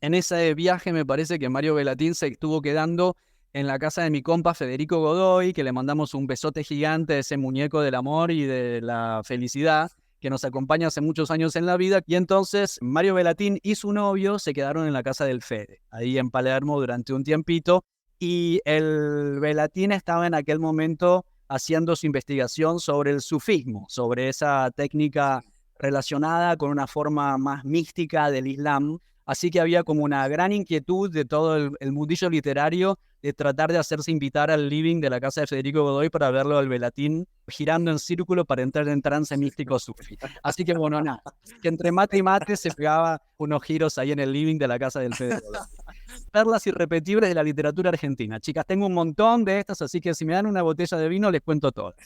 en ese viaje me parece que Mario Bellatín se estuvo quedando en la casa de mi compa Federico Godoy, que le mandamos un besote gigante a ese muñeco del amor y de la felicidad que nos acompaña hace muchos años en la vida. Y entonces Mario Bellatín y su novio se quedaron en la casa del Fede, ahí en Palermo durante un tiempito. Y el Bellatín estaba en aquel momento haciendo su investigación sobre el sufismo, sobre esa técnica relacionada con una forma más mística del Islam. así que había como una gran inquietud de todo el mundillo literario de tratar de hacerse invitar al living de la casa de Federico Godoy para verlo al velatín girando en círculo para entrar en trance místico sufi. Así que bueno, nada, que entre mate y mate se pegaba unos giros ahí en el living de la casa del Federico Godoy. Perlas irrepetibles de la literatura argentina. Chicas, tengo un montón de estas, así que si me dan una botella de vino les cuento todas.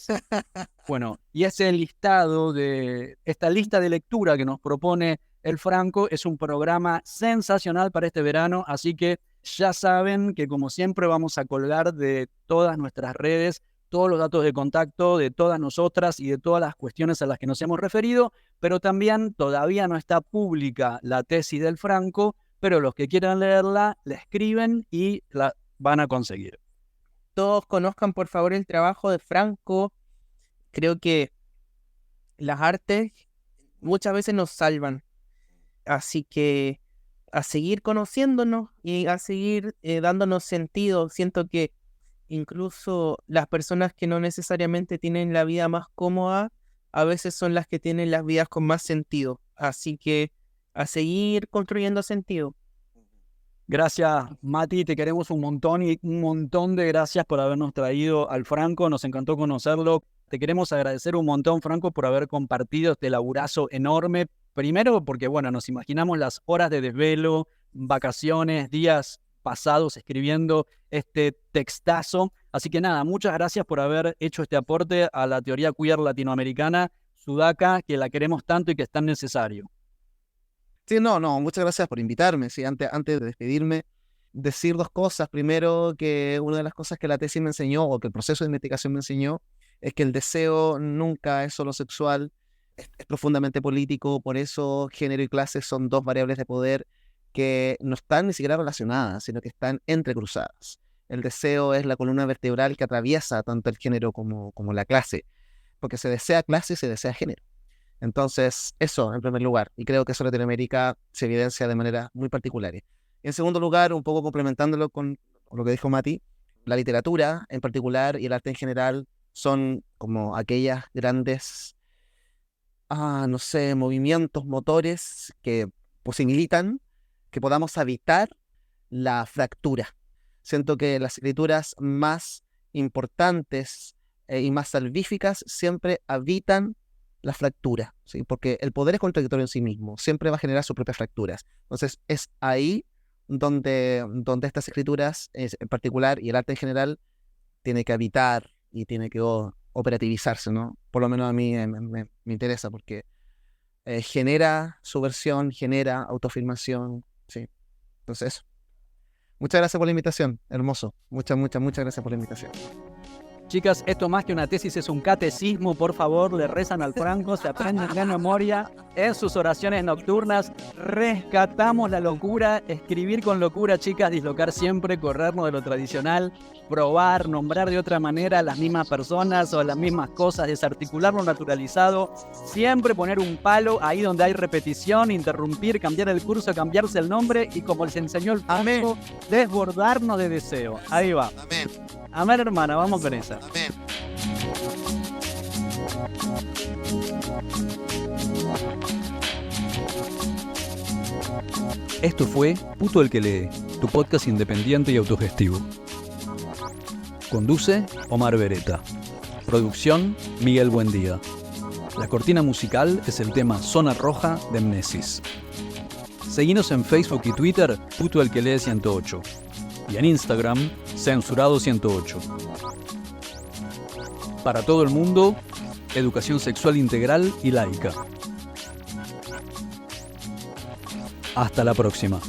Bueno, y ese listado de esta lista de lectura que nos propone el Franco es un programa sensacional para este verano, así que ya saben que como siempre vamos a colgar de todas nuestras redes todos los datos de contacto de todas nosotras y de todas las cuestiones a las que nos hemos referido, pero también todavía no está pública la tesis del Franco, pero los que quieran leerla la escriben y la van a conseguir. Todos conozcan por favor el trabajo de Franco. Creo que las artes muchas veces nos salvan. Así que a seguir conociéndonos y a seguir dándonos sentido. Siento que incluso las personas que no necesariamente tienen la vida más cómoda, a veces son las que tienen las vidas con más sentido. Así que a seguir construyendo sentido. Gracias, Mati, te queremos un montón y un montón de gracias por habernos traído al Franco, nos encantó conocerlo. Te queremos agradecer un montón, Franco, por haber compartido este laburazo enorme. Primero porque, bueno, nos imaginamos las horas de desvelo, vacaciones, días pasados escribiendo este textazo. Así que nada, muchas gracias por haber hecho este aporte a la teoría queer latinoamericana, Sudaca, que la queremos tanto y que es tan necesario. Sí, no, muchas gracias por invitarme. Sí, antes de despedirme, decir dos cosas. Primero, que una de las cosas que la tesis me enseñó, o que el proceso de investigación me enseñó, es que el deseo nunca es solo sexual, es profundamente político. Por eso género y clase son dos variables de poder que no están ni siquiera relacionadas, sino que están entrecruzadas. El deseo es la columna vertebral que atraviesa tanto el género como la clase, porque se desea clase y se desea género. Entonces, eso en primer lugar, y creo que eso en Latinoamérica se evidencia de manera muy particular. Y en segundo lugar, un poco complementándolo con lo que dijo Mati, la literatura en particular y el arte en general son como aquellas grandes, no sé, movimientos, motores que posibilitan que podamos habitar la fractura. Siento que las escrituras más importantes y más salvíficas siempre habitan la fractura, ¿sí? Porque el poder es contradictorio en sí mismo, siempre va a generar sus propias fracturas. Entonces es ahí donde estas escrituras en particular y el arte en general tiene que habitar y tiene que operativizarse, ¿no? Por lo menos a mí me interesa porque genera subversión, genera autoafirmación, ¿sí? Entonces eso. Muchas gracias por la invitación, hermoso. Muchas gracias por la invitación. Chicas, esto más que una tesis es un catecismo, por favor, le rezan al Franco, se aprenden de memoria en sus oraciones nocturnas, rescatamos la locura, escribir con locura, chicas, dislocar siempre, corrernos de lo tradicional, probar, nombrar de otra manera las mismas personas o las mismas cosas, desarticular lo naturalizado, siempre poner un palo ahí donde hay repetición, interrumpir, cambiar el curso, cambiarse el nombre y como les enseñó el Franco, desbordarnos de deseo. Ahí va. Amén. Amén, hermana, vamos con esa. Amén. Esto fue Puto el que lee, tu podcast independiente y autogestivo. Conduce Omar Beretta. Producción Miguel Buendía. La cortina musical es el tema Zona Roja de Mnesis. Seguinos en Facebook y Twitter, Puto el que lee 108. Y en Instagram, Censurado 108. Para todo el mundo, educación sexual integral y laica. Hasta la próxima.